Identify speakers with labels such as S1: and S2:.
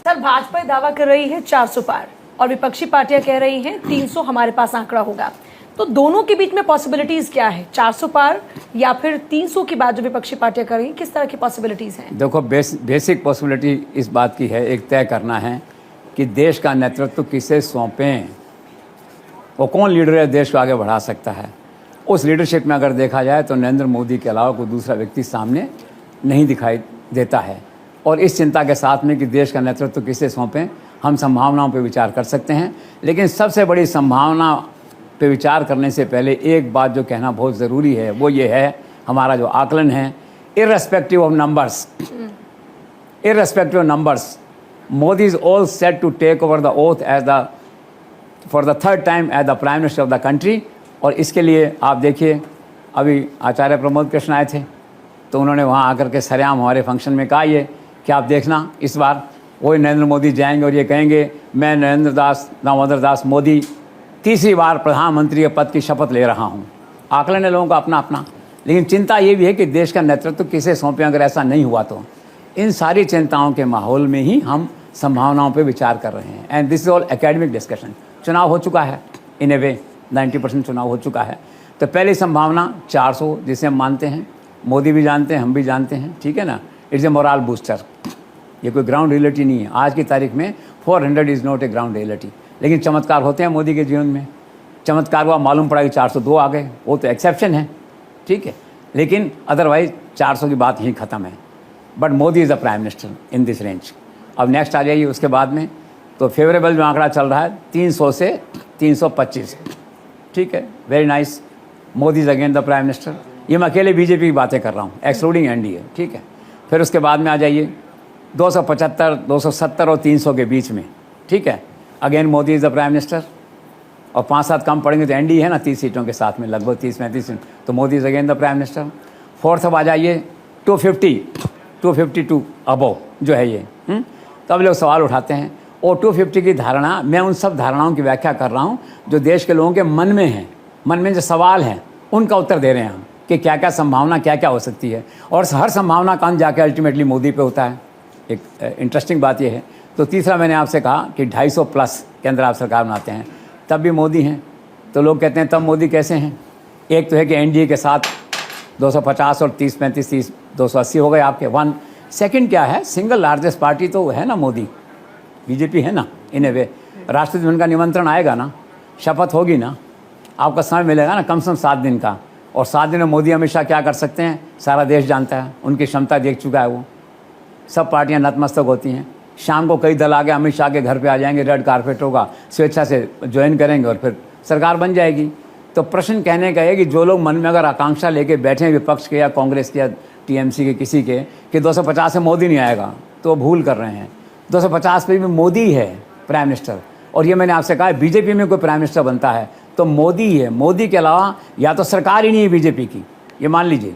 S1: Sir, Bhajpa दावा कर रही है 400 पार और विपक्षी पार्टियां कह रही हैं 300 हमारे पास आंकड़ा होगा। तो दोनों के बीच में पॉसिबिलिटीज क्या है, 400 पार या फिर 300 की बात जो विपक्षी पार्टियां कर रही हैं, किस तरह की पॉसिबिलिटीज हैं?
S2: देखो, बेसिक पॉसिबिलिटी इस बात की है, एक तय करना है कि देश का नेतृत्व किसे सौंपें, वो कौन लीडर है देश को आगे बढ़ा सकता है। उस लीडरशिप में अगर देखा जाए तो नरेंद्र मोदी के अलावा कोई दूसरा व्यक्ति सामने नहीं दिखाई देता है। और इस चिंता के साथ में कि देश का नेतृत्व किसे सौंपें, हम संभावनाओं पर विचार कर सकते हैं। लेकिन सबसे बड़ी संभावना पे विचार करने से पहले एक बात जो कहना बहुत ज़रूरी है, वो ये है, हमारा जो आकलन है, irrespective of numbers, Modi is all set to take over the oath for the third time as the prime minister of the country. और इसके लिए आप देखिए, अभी आचार्य प्रमोद कृष्ण आए थे तो उन्होंने वहाँ आकर के सरेआम हमारे फंक्शन में कहा ये कि आप देखना, इस बार वही नरेंद्र मोदी जाएंगे और ये कहेंगे मैं नरेंद्र दास दामोदर दास मोदी तीसरी बार प्रधानमंत्री के पद की शपथ ले रहा हूँ। आकलन है लोगों का अपना अपना, लेकिन चिंता ये भी है कि देश का नेतृत्व किसे सौंपें। अगर ऐसा नहीं हुआ तो इन सारी चिंताओं के माहौल में ही हम संभावनाओं पे विचार कर रहे हैं। And this is all academic discussion. चुनाव हो चुका है, इन ए वे 90% चुनाव हो चुका है। तो पहली संभावना 400 जिसे हम मानते हैं, मोदी भी जानते हैं, हम भी जानते हैं, ठीक है ना। इट्स ए मोरल बूस्टर, ये कोई ग्राउंड रियलिटी नहीं है। आज की तारीख में 400 is not a ground reality. लेकिन चमत्कार होते हैं मोदी के जीवन में। चमत्कार हुआ, मालूम पड़ा कि 402 आ गए, वो तो एक्सेप्शन है, ठीक है। लेकिन अदरवाइज 400 की बात यहीं ख़त्म है। But Modi is the prime minister in this range. अब नेक्स्ट आ जाइए उसके बाद में, तो फेवरेबल जो आंकड़ा चल रहा है 300 से 325, ठीक है, very nice. Modi is again the prime minister. ये मैं अकेले बीजेपी की बातें कर रहा हूँ, एक्सक्लूडिंग एनडीए, ठीक है। फिर उसके बाद में आ जाइए 275, 270 और 300 के बीच में, ठीक है, again Modi is the prime minister. और 5-7 कम पड़ेंगे तो एनडीए है ना 30 सीटों के साथ में, लगभग 30-35, तो Modi is again the prime minister. Fourth अब आ जाइए 252 अबव जो है ये। तो अब लोग सवाल उठाते हैं, और 250 की धारणा, मैं उन सब धारणाओं की व्याख्या कर रहा हूँ जो देश के लोगों के मन में हैं, मन में जो सवाल हैं उनका उत्तर दे रहे हैं हम, कि क्या क्या संभावना क्या क्या हो सकती है। और हर संभावना का अंत जाके अल्टीमेटली मोदी पे होता है। एक इंटरेस्टिंग बात यह है। तो तीसरा मैंने आपसे कहा कि 250 प्लस के अंदर आप सरकार बनाते हैं, तब भी मोदी हैं। तो लोग कहते हैं तब मोदी कैसे हैं। एक तो है कि एनडीए के साथ 250 और 30-35, 280 हो गए आपके 1। सेकंड क्या है, सिंगल लार्जेस्ट पार्टी तो है ना मोदी, बीजेपी है ना, इन ए वे। राष्ट्रपति भवन का निमंत्रण आएगा ना, शपथ होगी ना, आपका समय मिलेगा ना कम से कम 7 दिन का। और 7 दिन में मोदी अमित शाह क्या कर सकते हैं सारा देश जानता है, उनकी क्षमता देख चुका है वो। सब पार्टियां नतमस्तक होती हैं। शाम को कई दल आगे अमित शाह के घर पे आ जाएंगे, रेड कारपेट होगा, स्वेच्छा से ज्वाइन करेंगे और फिर सरकार बन जाएगी। तो प्रश्न कहने का है कि जो लोग मन में अगर आकांक्षा लेके बैठे हैं विपक्ष के या कांग्रेस के या टीएमसी के किसी के कि 250 से मोदी नहीं आएगा, तो वो भूल कर रहे हैं। 250 पे भी मोदी है प्राइम मिनिस्टर। और ये मैंने आपसे कहा, बीजेपी में कोई प्राइम मिनिस्टर बनता है तो मोदी है। मोदी के अलावा या तो सरकार ही नहीं है बीजेपी की, ये मान लीजिए।